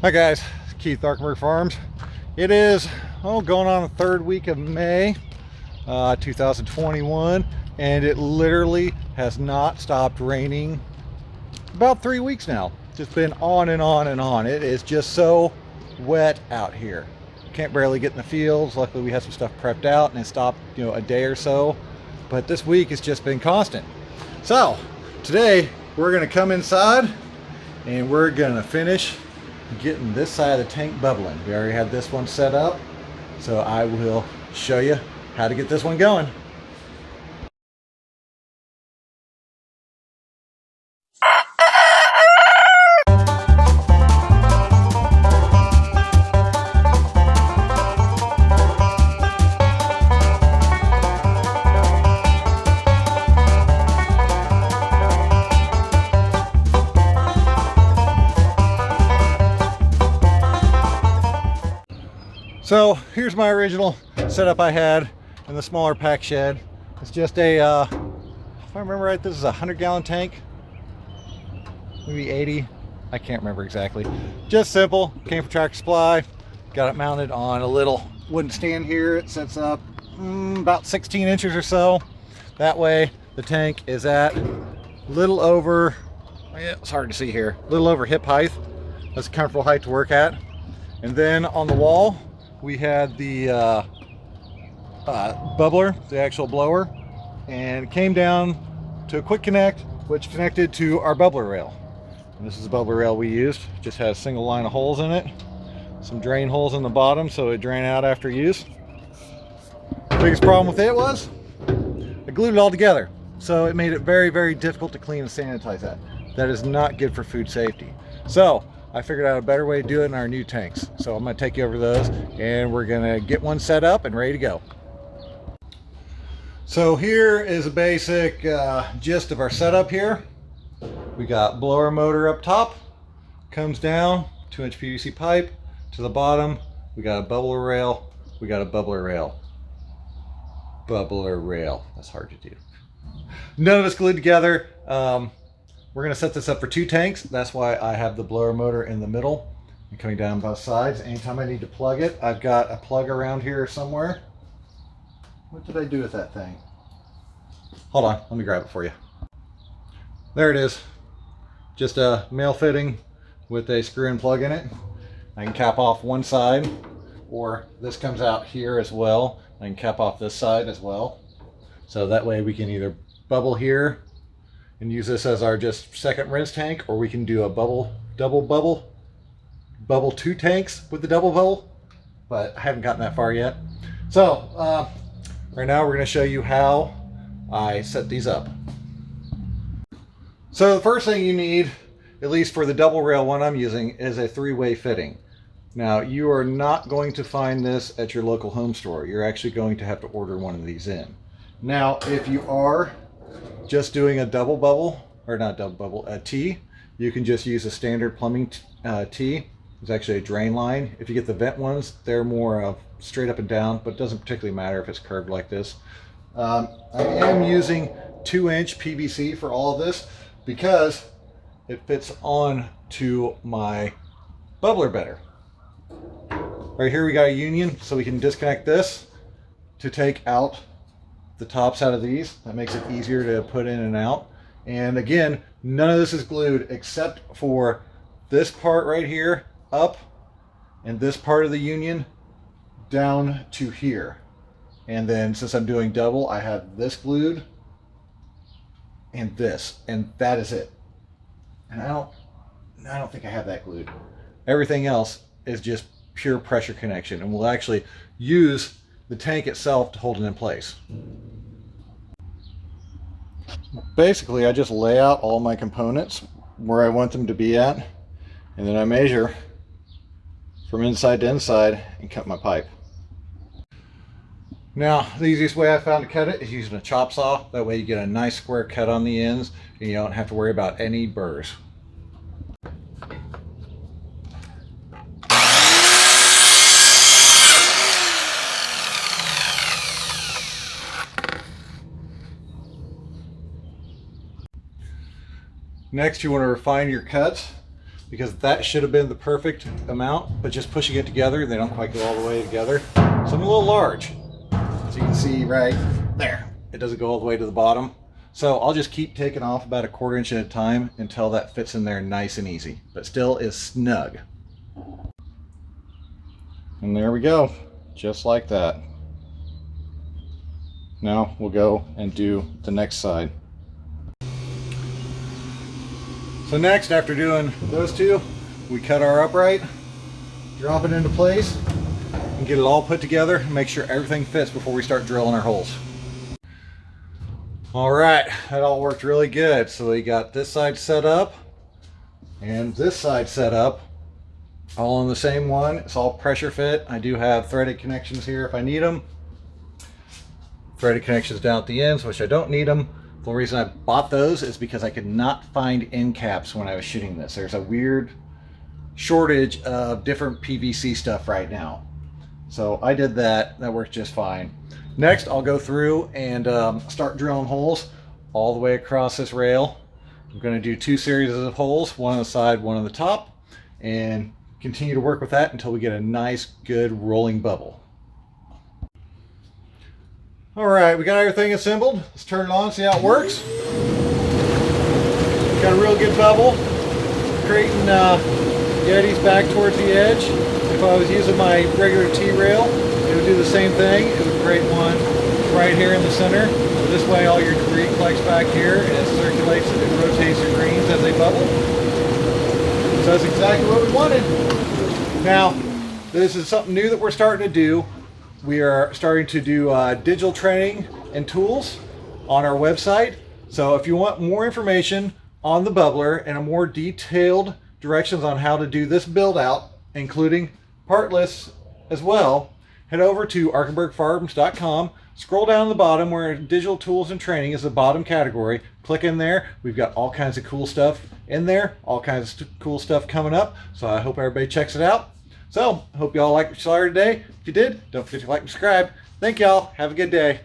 Hi guys, Keith, Arkenberg Farms. It is going on the third week of May 2021, and it literally has not stopped raining about 3 weeks now. Just been on and on and on. It is just so wet out here. Can't barely get in the fields. Luckily we had some stuff prepped out and it stopped a day or so, but this week it's just been constant. So today we're going to come inside and we're going to finish getting this side of the tank bubbling. We already had this one set up, so I will show you how to get this one going. So here's my original setup I had in the smaller pack shed. It's just a, if I remember right, this is a 100-gallon tank, maybe 80, I can't remember exactly. Just simple, came from Tractor Supply, got it mounted on a little wooden stand here. It sets up about 16 inches or so. That way the tank is at a little over, it's hard to see here, a little over hip height. That's a comfortable height to work at. And then on the wall, we had the bubbler, the actual blower, and it came down to a quick connect, which connected to our bubbler rail. And this is the bubbler rail we used. It just has a single line of holes in it, some drain holes in the bottom so it drain out after use. The biggest problem with it was I glued it all together, so it made it very, very difficult to clean and sanitize that. That is not good for food safety. So I figured out a better way to do it in our new tanks. So I'm going to take you over those and we're going to get one set up and ready to go. So here is a basic gist of our setup here. We got blower motor up top, comes down, 2-inch PVC pipe. To the bottom, we got a bubbler rail. We got a bubbler rail. Bubbler rail. That's hard to do. None of it's glued together. We're going to set this up for 2 tanks. That's why I have the blower motor in the middle and coming down both sides. Anytime I need to plug it, I've got a plug around here somewhere. What did I do with that thing? Hold on, let me grab it for you. There it is. Just a male fitting with a screw-in plug in it. I can cap off one side, or this comes out here as well. I can cap off this side as well. So that way we can either bubble here and use this as our just second rinse tank, or we can do a double bubble 2 tanks with the double bubble, but I haven't gotten that far yet. So right now we're going to show you how I set these up. So the first thing you need, at least for the double rail one I'm using, is a 3-way fitting. Now you are not going to find this at your local home store. You're actually going to have to order one of these in. Now if you are just doing a double bubble, or not double bubble, a T, you can just use a standard plumbing T. It's actually a drain line. If you get the vent ones, they're more straight up and down, but it doesn't particularly matter if it's curved like this. I am using 2-inch PVC for all of this because it fits on to my bubbler better. Right here we got a union, so we can disconnect this to take out the tops out of these. That makes it easier to put in and out. And again, none of this is glued except for this part right here up, and this part of the union down to here. And then since I'm doing double, I have this glued and this, and that is it. And I don't think I have that glued. Everything else is just pure pressure connection, and we'll actually use the tank itself to hold it in place. Basically, I just lay out all my components where I want them to be at, and then I measure from inside to inside and cut my pipe. Now, the easiest way I found to cut it is using a chop saw. That way you get a nice square cut on the ends and you don't have to worry about any burrs. Next, you want to refine your cuts. because that should have been the perfect amount, but just pushing it together, they don't quite go all the way together. So I'm a little large. So you can see right there, it doesn't go all the way to the bottom. So I'll just keep taking off about 1/4 inch at a time until that fits in there nice and easy, but still is snug. And there we go, just like that. Now we'll go and do the next side. So next, after doing those two, we cut our upright, drop it into place, and get it all put together and make sure everything fits before we start drilling our holes. All right, that all worked really good. So we got this side set up and this side set up, all on the same one. It's all pressure fit. I do have threaded connections here if I need them. Threaded connections down at the ends, which I don't need them. The only reason I bought those is because I could not find end caps when I was shooting this. There's a weird shortage of different PVC stuff right now. So I did that. That worked just fine. Next, I'll go through and start drilling holes all the way across this rail. I'm going to do 2 series of holes, one on the side, one on the top, and continue to work with that until we get a nice, good rolling bubble. All right, we got everything assembled. Let's turn it on, see how it works. Got a real good bubble, creating eddies back towards the edge. If I was using my regular T-rail, it would do the same thing. It would create one right here in the center. So this way all your debris collects back here and it circulates and rotates the greens as they bubble. So that's exactly what we wanted. Now, this is something new that we're starting to do. We are starting to do digital training and tools on our website. So if you want more information on the bubbler and a more detailed directions on how to do this build out, including part lists as well, head over to arkenbergfarms.com. Scroll down to the bottom where digital tools and training is the bottom category. Click in there. We've got all kinds of cool stuff in there, all kinds of cool stuff coming up. So I hope everybody checks it out. So, I hope y'all liked what you saw here today. If you did, don't forget to like and subscribe. Thank y'all. Have a good day.